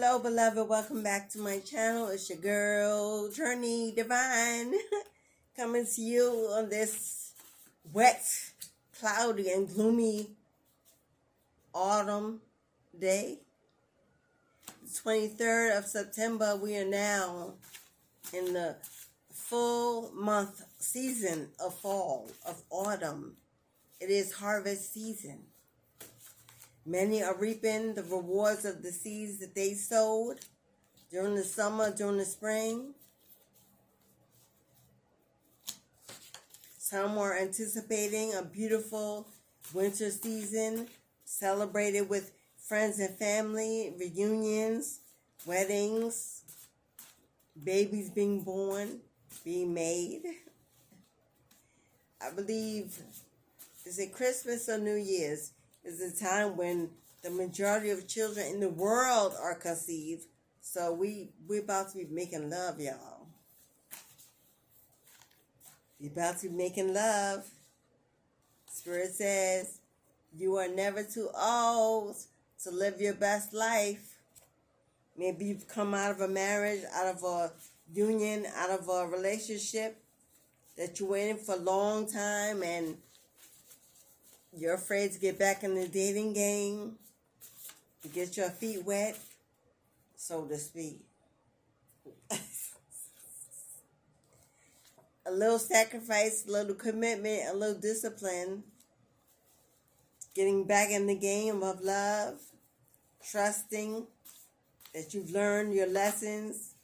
Hello, beloved. Welcome back to my channel. It's your girl, Journey Divine, coming to you on this wet, cloudy, and gloomy autumn day. The 23rd of September, we are now in the full month season of fall, of autumn. It is harvest season. Many are reaping the rewards of the seeds that they sowed during the summer, during the spring. Some are anticipating a beautiful winter season, celebrated with friends and family, reunions, weddings, babies being born, being made. I believe, is it Christmas or New Year's? Is a time when the majority of children in the world are conceived. So we're about to be making love, y'all. We're about to be making love. Spirit says, you are never too old to live your best life. Maybe you've come out of a marriage, out of a union, out of a relationship that you waited for a long time, and you're afraid to get back in the dating game, to get your feet wet, so to speak. A little sacrifice, a little commitment, a little discipline, getting back in the game of love, trusting that you've learned your lessons.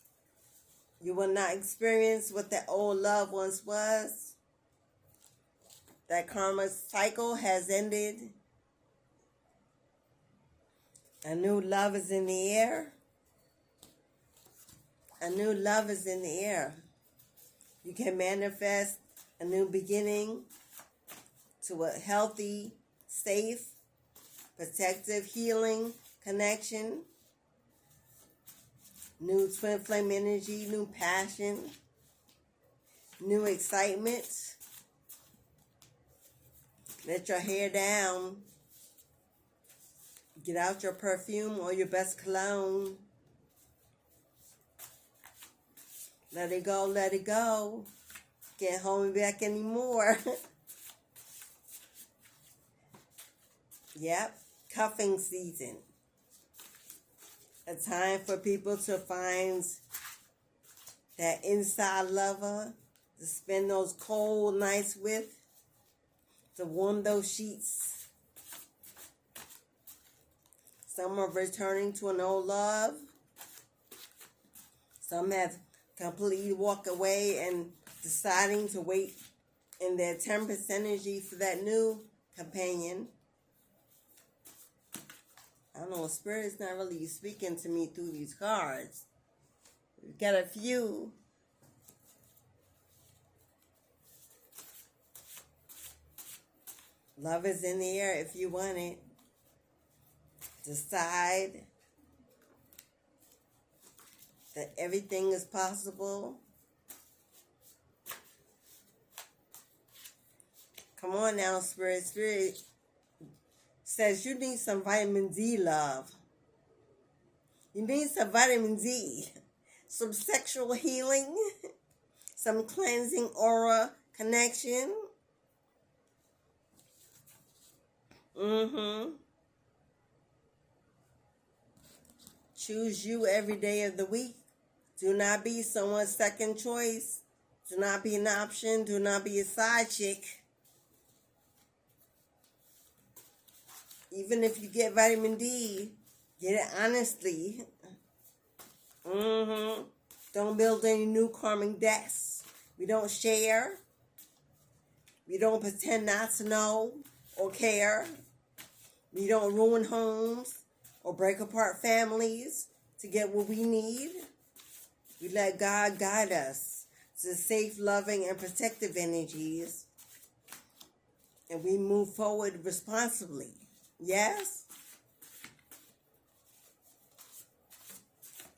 You will not experience what that old love once was. That karma cycle has ended. A new love is in the air. A new love is in the air. You can manifest a new beginning to a healthy, safe, protective, healing connection. New twin flame energy, new passion, new excitement. Let your hair down. Get out your perfume or your best cologne. Let it go, let it go. Can't hold me back anymore. Yep, cuffing season. A time for people to find that inside lover to spend those cold nights with. To warm those sheets. Some are returning to an old love. Some have completely walked away and deciding to wait in their 10% energy for that new companion. I don't know, Spirit is not really speaking to me through these cards. We've got a few. Love is in the air if you want it. Decide that everything is possible. Come on now, Spirit. Spirit says you need some vitamin D, love. You need some vitamin D. Some sexual healing. Some cleansing aura connection. Choose you every day of the week. Do not be someone's second choice. Do not be an option. Do not be a side chick. Even if you get vitamin D, get it honestly. Don't build any new karmic debts. We don't share. We don't pretend not to know or care. We don't ruin homes or break apart families to get what we need. We let God guide us to safe, loving, and protective energies. And we move forward responsibly. Yes?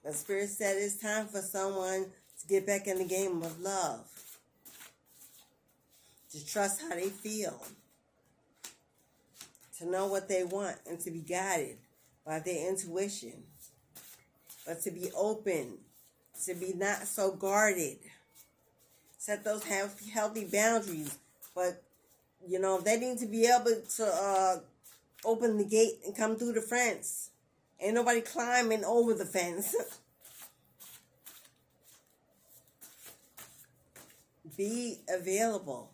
The Spirit said it's time for someone to get back in the game of love. To trust how they feel. To know what they want and to be guided by their intuition. but to be open, to be not so guarded. Set those healthy boundaries. But, you know, they need to be able to open the gate and come through the fence. Ain't nobody climbing over the fence. Be available,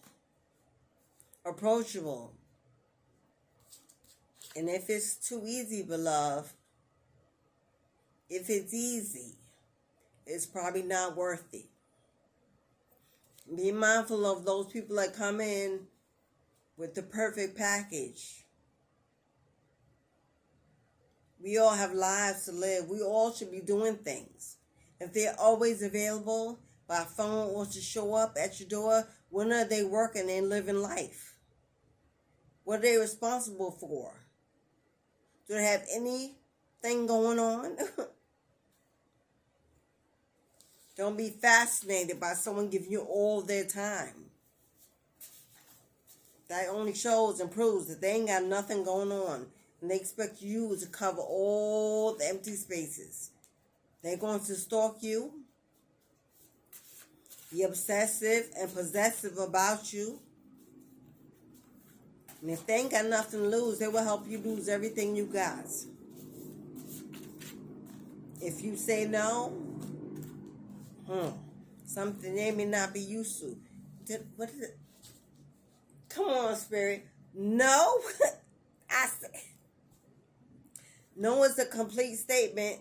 approachable. And if it's too easy, beloved, if it's easy, it's probably not worth it. Be mindful of those people that come in with the perfect package. We all have lives to live. We all should be doing things. If they're always available by phone or to show up at your door, when are they working and living life? What are they responsible for? Do they have anything going on? Don't be fascinated by someone giving you all their time. That only shows and proves that they ain't got nothing going on. And they expect you to cover all the empty spaces. They're going to stalk you, be obsessive and possessive about you. And if they ain't got nothing to lose, they will help you lose everything you got. If you say no, something they may not be used to. What is it? Come on, Spirit. No. I said, no is a complete statement.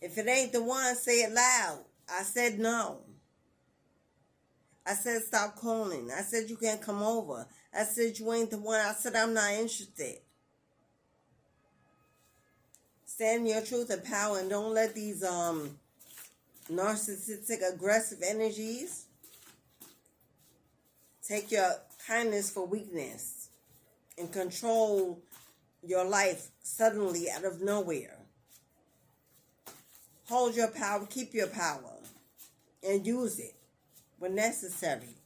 If it ain't the one, say it loud. I said no. I said stop calling. I said you can't come over. I said you ain't the one. I said I'm not interested. Stand in your truth and power and don't let these narcissistic, aggressive energies take your kindness for weakness and control your life suddenly out of nowhere. Hold your power, keep your power, and use it when necessary.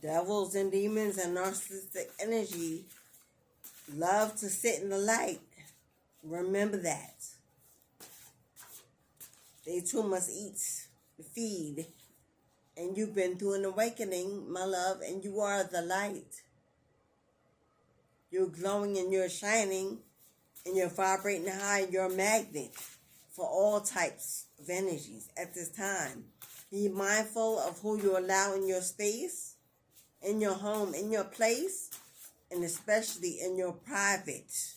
Devils and demons and narcissistic energy love to sit in the light. Remember that. They too must eat, feed. And you've been through an awakening, my love, and you are the light. You're glowing and you're shining and you're vibrating high. You're a magnet for all types of energies at this time. Be mindful of who you allow in your space, in your home, in your place, and especially in your private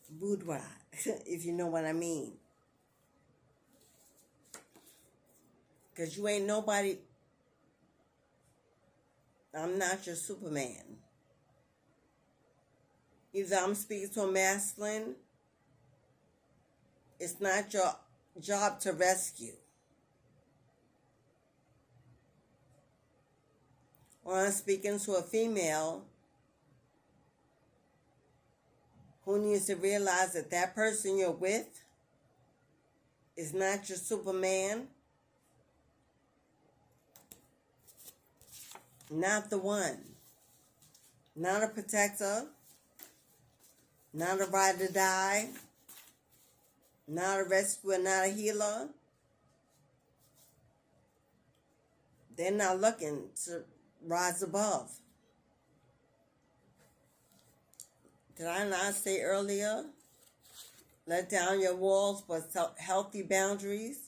boudoir, if you know what I mean. Because you ain't nobody. I'm not your Superman. Either I'm speaking to a masculine. It's not your job to rescue. Or I'm speaking to a female who needs to realize that that person you're with is not your Superman. Not the one. Not a protector. Not a ride or die. Not a rescuer, not a healer. They're not looking to rise above. Did I not say earlier? Let down your walls for healthy boundaries.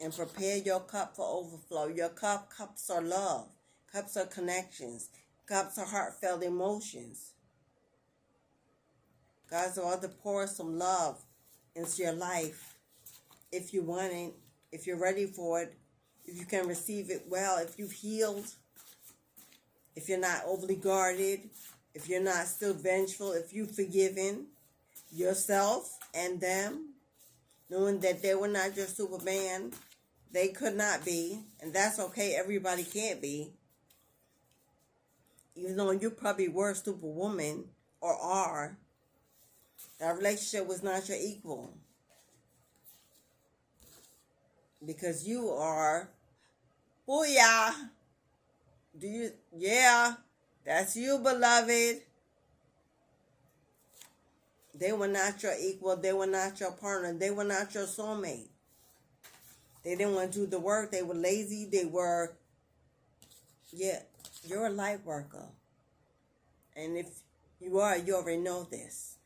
And prepare your cup for overflow. Your cups are love. Cups are connections. Cups are heartfelt emotions. God's about to pour some love into your life. If you want it, if you're ready for it, if you can receive it well, if you've healed, if you're not overly guarded, if you're not still vengeful, if you've forgiven yourself and them, knowing that they were not your Superman, they could not be, and that's okay, everybody can't be. Even though you probably were Superwoman or are, that relationship was not your equal. Because you are, booyah, Yeah, that's you, beloved. They were not your equal. They were not your partner. They were not your soulmate. They didn't want to do the work. They were lazy. Yeah, you're a light worker. And if you are, you already know this.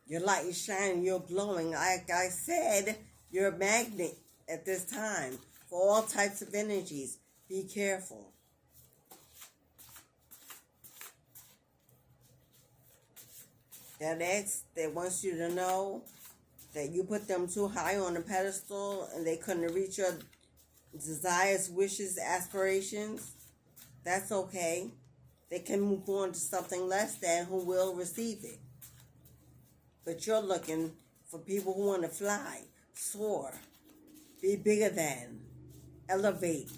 Your light is shining. You're glowing. Like I said, you're a magnet at this time for all types of energies. Be careful. That ex that wants you to know that you put them too high on a pedestal and they couldn't reach your desires, wishes, aspirations, that's okay. They can move on to something less than who will receive it. But you're looking for people who want to fly, soar, be bigger than, elevate.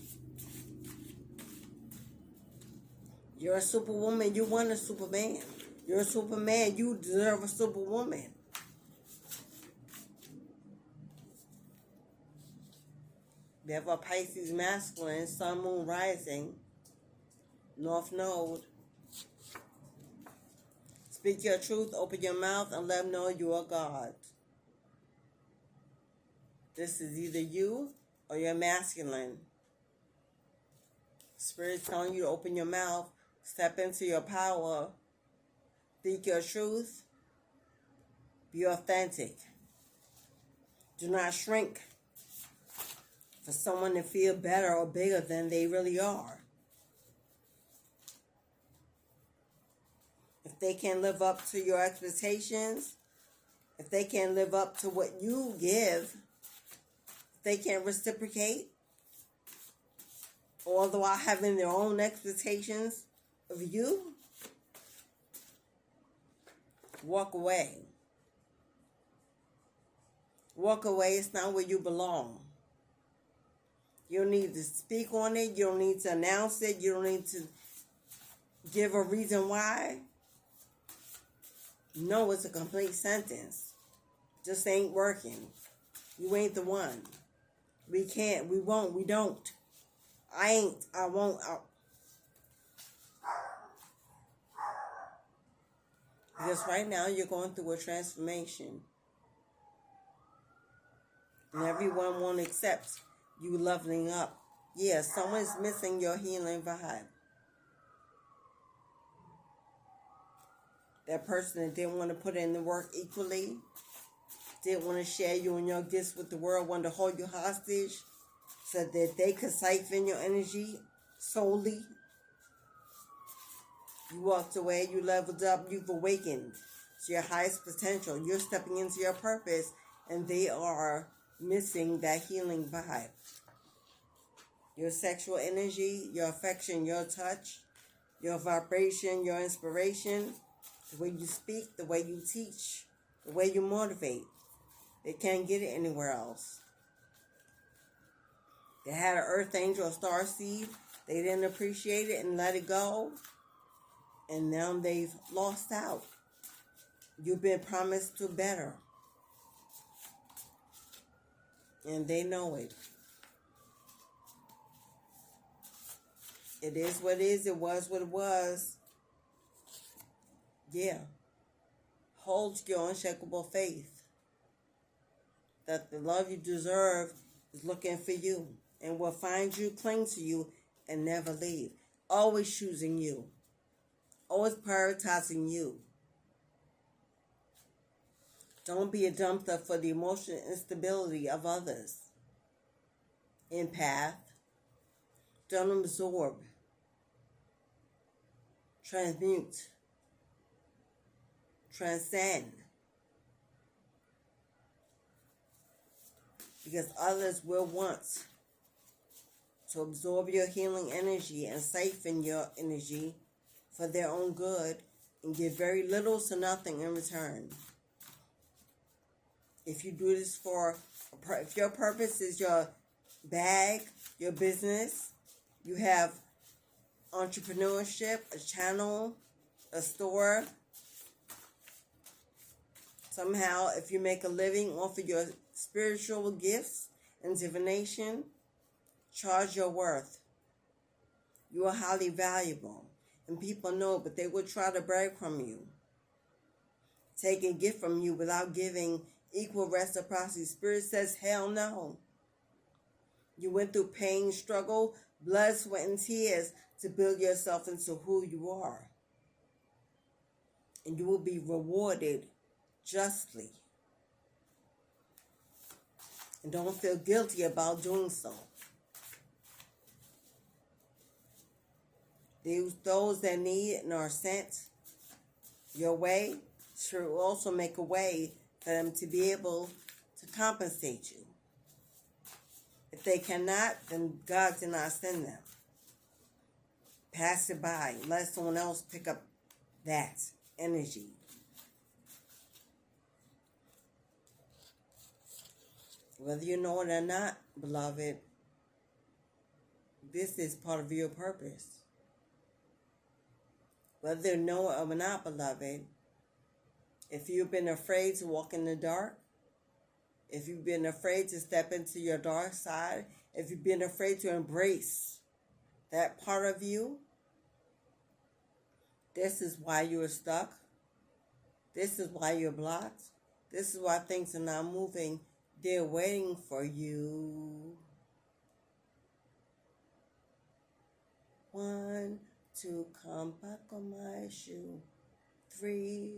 You're a superwoman. You want a superman. You're a superman. You deserve a superwoman. We have a Pisces masculine, sun, moon, rising, north node. Speak your truth, open your mouth, and let them know you are God. This is either you or you're masculine. Spirit's telling you to open your mouth, step into your power, speak your truth, be authentic. Do not shrink for someone to feel better or bigger than they really are. If they can't live up to your expectations, if they can't live up to what you give, if they can't reciprocate, all the while having their own expectations of you, walk away. Walk away. It's not where you belong. You don't need to speak on it. You don't need to announce it. You don't need to give a reason why. No, it's a complete sentence. Just ain't working. You ain't the one. We can't. We won't. We don't. I ain't. I won't. Because right now you're going through a transformation. And everyone won't accept you leveling up. Yeah, someone's missing your healing vibe. That person that didn't want to put in the work equally, didn't want to share you and your gifts with the world, wanted to hold you hostage so that they could siphon your energy solely. You walked away, you leveled up, you've awakened to your highest potential. You're stepping into your purpose, and they are missing that healing vibe. Your sexual energy, your affection, your touch, your vibration, your inspiration, the way you speak, the way you teach, the way you motivate. They can't get it anywhere else. They had an earth angel, a star seed. They didn't appreciate it and let it go. And now they've lost out. You've been promised to better. And they know it. It is what it is. It was what it was. Yeah. Hold your unshakable faith that the love you deserve is looking for you and will find you, cling to you, and never leave. Always choosing you. Always prioritizing you. Don't be a dumpster for the emotional instability of others. Empath. Don't absorb. Transmute. Transcend. Because others will want to absorb your healing energy and siphon your energy for their own good and give very little to nothing in return. If you do this if your purpose is your bag, your business, you have entrepreneurship, a channel, a store. Somehow, if you make a living off of your spiritual gifts and divination, charge your worth. You are highly valuable. And people know, but they will try to break from you. Take a gift from you without giving equal reciprocity. Spirit says, hell no. You went through pain, struggle, blood, sweat, and tears to build yourself into who you are. And you will be rewarded justly. And don't feel guilty about doing so. Those that need and are sent your way should also make a way for them to be able to compensate you. If they cannot, then God did not send them. Pass it by. Let someone else pick up that energy. Whether you know it or not, beloved, this is part of your purpose. Whether you know it or not, beloved, if you've been afraid to walk in the dark, if you've been afraid to step into your dark side, if you've been afraid to embrace that part of you, this is why you're stuck. This is why you're blocked. This is why things are not moving. They're waiting for you. 1, 2, come back on my shoe. 3,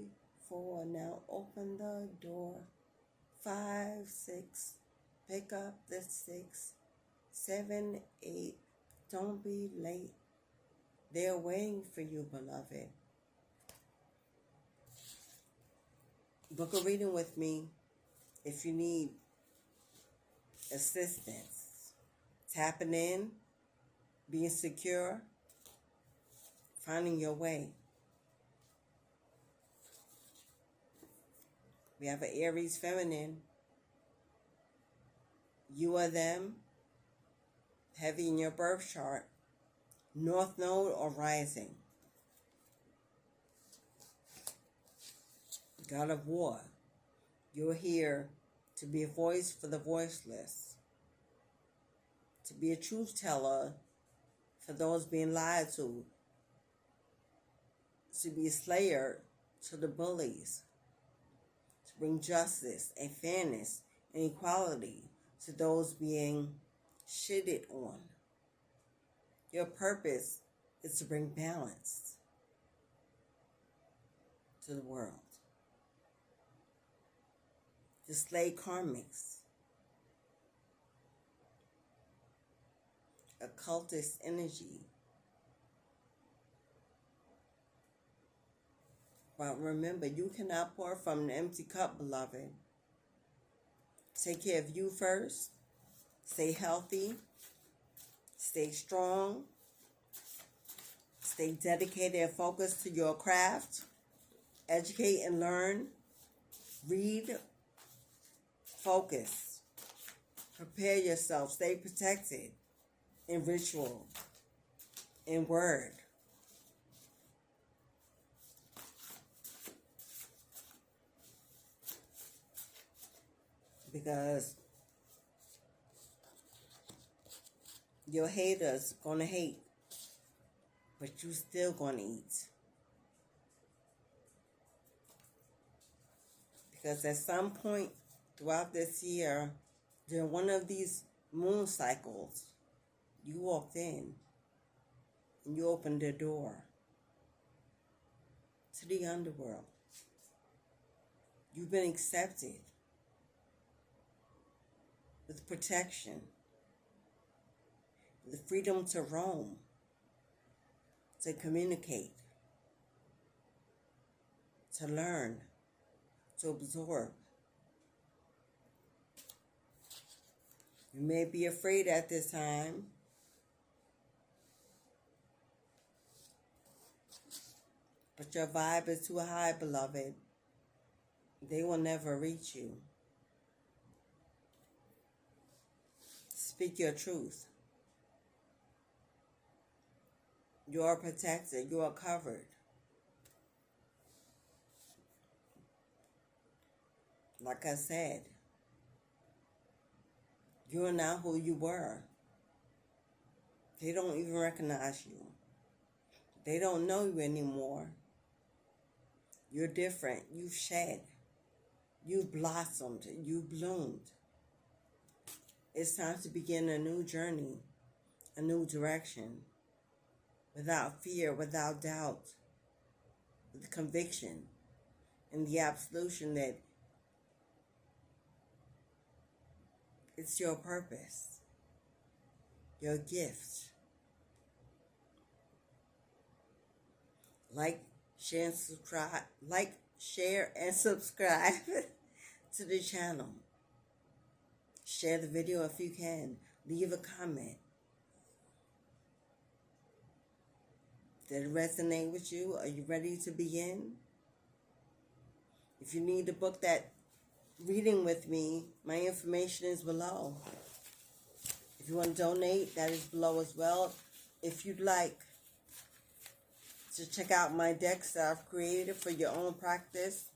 4, now open the door. 5, 6, pick up the 6. 7, 8, don't be late. They're waiting for you, beloved. Book a reading with me if you need assistance. Tapping in, being secure, finding your way. We have an Aries feminine. You or them, heavy in your birth chart, North Node or rising. God of War. You're here to be a voice for the voiceless, to be a truth teller for those being lied to be a slayer to the bullies, to bring justice and fairness and equality to those being shitted on. Your purpose is to bring balance to the world. To slay karmics, occultist energy. But remember, you cannot pour from an empty cup, beloved. Take care of you first. Stay healthy. Stay strong. Stay dedicated and focused to your craft. Educate and learn. Read. Focus. Prepare yourself. Stay protected in ritual, in word. Because your haters gonna hate, but you still gonna eat. Because at some point throughout this year, during one of these moon cycles, you walked in and you opened the door to the underworld. You've been accepted with protection, the freedom to roam, to communicate, to learn, to absorb. You may be afraid at this time, but your vibe is too high, beloved. They will never reach you. Speak your truth. You are protected. You are covered. Like I said, you are not who you were. They don't even recognize you. They don't know you anymore. You're different. You've shed. You've blossomed. You've bloomed. It's time to begin a new journey, a new direction, without fear, without doubt, with conviction, and the absolution that it's your purpose, your gift. Like, share, and subscribe. Like, share, and subscribe to the channel. Share the video if you can. Leave a comment. Did it resonate with you? Are you ready to begin? If you need to book that reading with me, my information is below. If you want to donate, that is below as well. If you'd like to check out my decks that I've created for your own practice,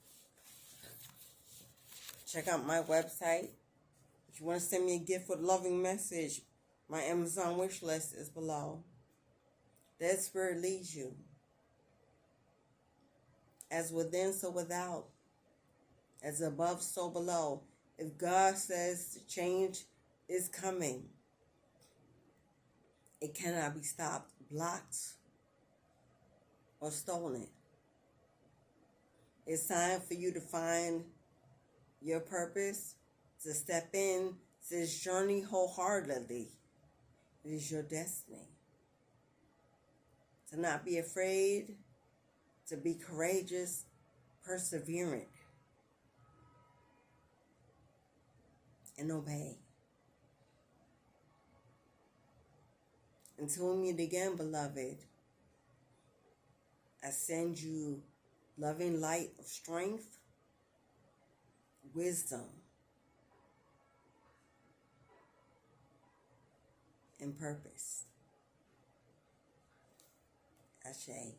check out my website. If you want to send me a gift with a loving message, my Amazon wish list is below. That Spirit leads you. As within, so without. As above, so below. If God says change is coming, it cannot be stopped, blocked, or stolen. It's time for you to find your purpose, to step in to this journey wholeheartedly. It is your destiny. To not be afraid, to be courageous, perseverant, and obey. Until we meet again, beloved, I send you loving light of strength, wisdom, and purpose. Ashe.